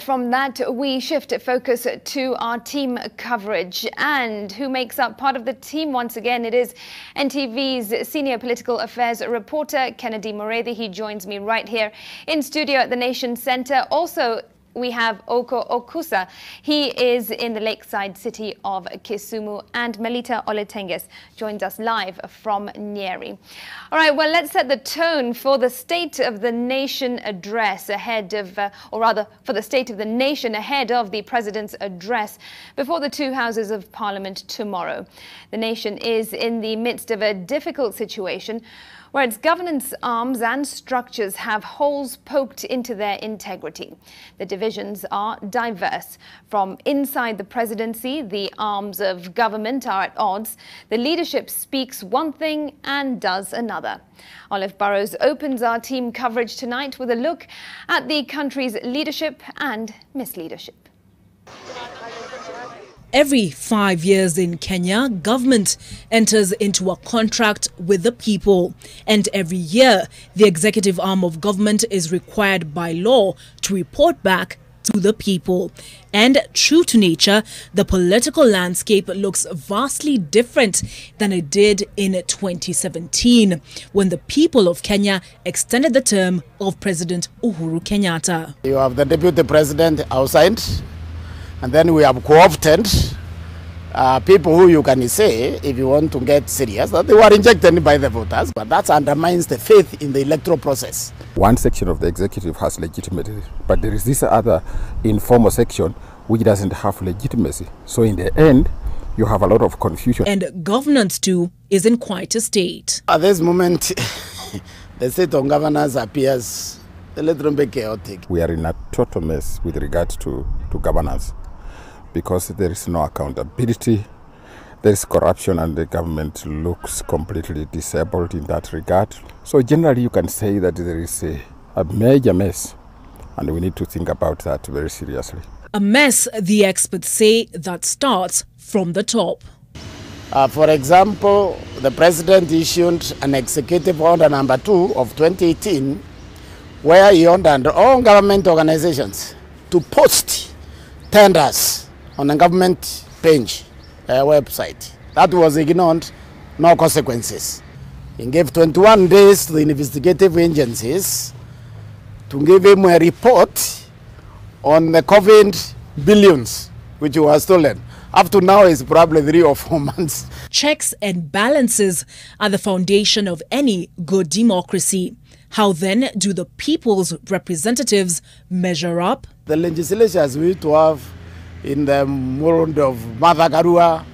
From that, we shift focus to our team coverage. And who makes up part of the team once again? It is NTV's senior political affairs reporter, Kennedy Mureithi. He joins me right here in studio at the Nation Centre. Also, we have Oko Okusa. He is in the lakeside city of Kisumu, and Melita Oletenges joins us live from Nyeri. All right, well, let's set the tone for the State of the Nation address ahead of, or rather, for the State of the Nation ahead of the President's address before the two houses of Parliament tomorrow. The nation is in the midst of a difficult situation where its governance arms and structures have holes poked into their integrity. The divisions are diverse. From inside the presidency, the arms of government are at odds. The leadership speaks one thing and does another. Olive Burrows opens our team coverage tonight with a look at the country's leadership and misleadership. Every 5 years in Kenya, government enters into a contract with the people. And every year, the executive arm of government is required by law to report back to the people. And true to nature, the political landscape looks vastly different than it did in 2017, when the people of Kenya extended the term of President Uhuru Kenyatta. You have the deputy president outside, and then we have co-opted people who you can say, if you want to get serious, that they were injected by the voters, but that undermines the faith in the electoral process. One section of the executive has legitimacy, but there is this other informal section which doesn't have legitimacy. So in the end, you have a lot of confusion. And governance too is in quite a state. At this moment, the state of governance appears a little bit chaotic. We are in a total mess with regard to governance, because there is no accountability, there is corruption, and the government looks completely disabled in that regard. So generally you can say that there is a major mess, and we need to think about that very seriously. A mess, the experts say, that starts from the top. For example, the president issued an executive order number 2 of 2018, where he ordered all government organizations to post tenders on a government page website. That was ignored, no consequences. He gave 21 days to the investigative agencies to give him a report on the COVID billions which were stolen. Up to now, it's probably 3 or 4 months. Checks and balances are the foundation of any good democracy. How then do the people's representatives measure up? The legislatures we used to have in the mold of Martha Karua,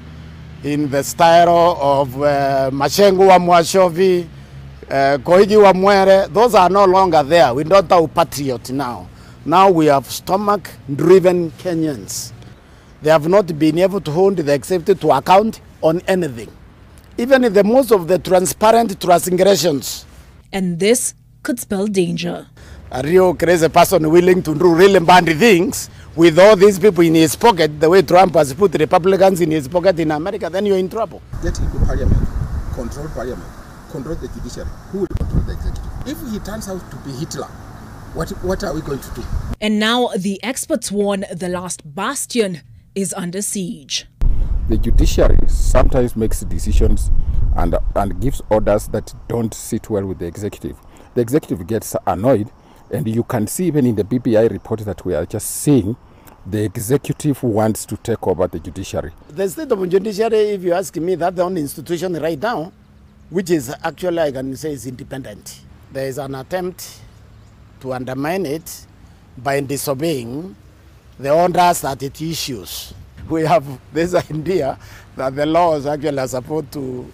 in the style of Mashengu wa Mwashovi, Koigi wa Mwere, those are no longer there. We don't have patriot now. Now we have stomach-driven Kenyans. They have not been able to hold the executive to account on anything, even in the most of the transparent transgressions. And this could spell danger. A real crazy person willing to do really bad things with all these people in his pocket, the way Trump has put Republicans in his pocket in America, then you're in trouble. Get into parliament, control the judiciary. Who will control the executive? If he turns out to be Hitler, what are we going to do? And now the experts warn the last bastion is under siege. The judiciary sometimes makes decisions and gives orders that don't sit well with the executive. The executive gets annoyed, and you can see even in the BBI report that we are just seeing, the executive wants to take over the judiciary. The state of judiciary, if you ask me, that's the only institution right now which is actually, I can say, is independent. There is an attempt to undermine it by disobeying the orders that it issues. We have this idea that the laws actually are supposed to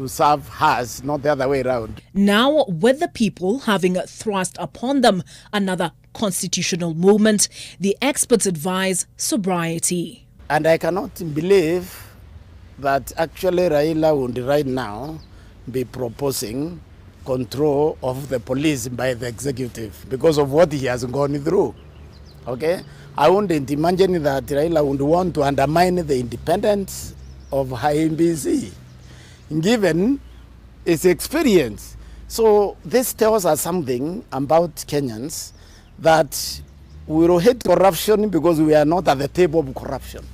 serve us, not the other way around. Now, with the people having thrust upon them another constitutional movement, the experts advise sobriety. And I cannot believe that actually Raila would right now be proposing control of the police by the executive because of what he has gone through. Okay? I wouldn't imagine that Raila would want to undermine the independence of IEBC, given its experience. So this tells us something about Kenyans, that We will hate corruption because we are not at the table of corruption.